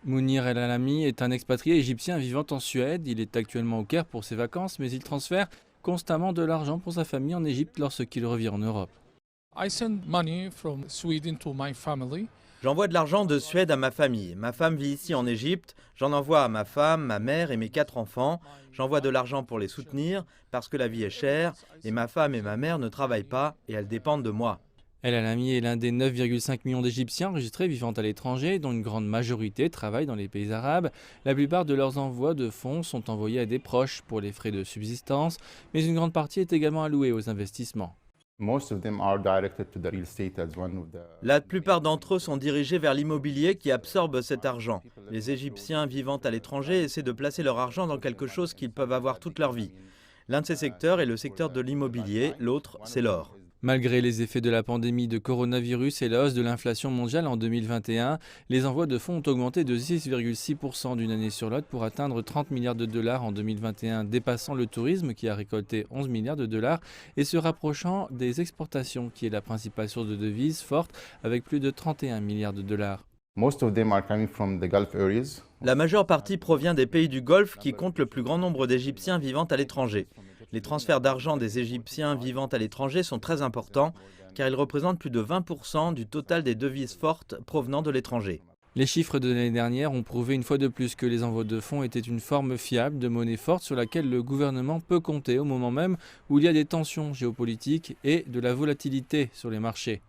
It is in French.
Mounir El Alami est un expatrié égyptien vivant en Suède. Il est actuellement au Caire pour ses vacances, mais il transfère constamment de l'argent pour sa famille en Égypte lorsqu'il revient en Europe. I send money from Sweden to my family. J'envoie de l'argent de Suède à ma famille. Ma femme vit ici en Égypte. J'en envoie à ma femme, ma mère et mes 4 enfants. J'envoie de l'argent pour les soutenir parce que la vie est chère et ma femme et ma mère ne travaillent pas et elles dépendent de moi. El Alami est l'un des 9,5 millions d'Égyptiens enregistrés vivant à l'étranger, dont une grande majorité travaille dans les pays arabes. La plupart de leurs envois de fonds sont envoyés à des proches pour les frais de subsistance, mais une grande partie est également allouée aux investissements. La plupart d'entre eux sont dirigés vers l'immobilier qui absorbe cet argent. Les Égyptiens vivant à l'étranger essaient de placer leur argent dans quelque chose qu'ils peuvent avoir toute leur vie. L'un de ces secteurs est le secteur de l'immobilier, l'autre c'est l'or. Malgré les effets de la pandémie de coronavirus et la hausse de l'inflation mondiale en 2021, les envois de fonds ont augmenté de 6,6% d'une année sur l'autre pour atteindre 30 milliards de dollars en 2021, dépassant le tourisme qui a récolté 11 milliards de dollars et se rapprochant des exportations qui est la principale source de devises forte avec plus de 31 milliards de dollars. La majeure partie provient des pays du Golfe qui comptent le plus grand nombre d'Égyptiens vivant à l'étranger. Les transferts d'argent des Égyptiens vivant à l'étranger sont très importants car ils représentent plus de 20% du total des devises fortes provenant de l'étranger. Les chiffres de l'année dernière ont prouvé une fois de plus que les envois de fonds étaient une forme fiable de monnaie forte sur laquelle le gouvernement peut compter au moment même où il y a des tensions géopolitiques et de la volatilité sur les marchés.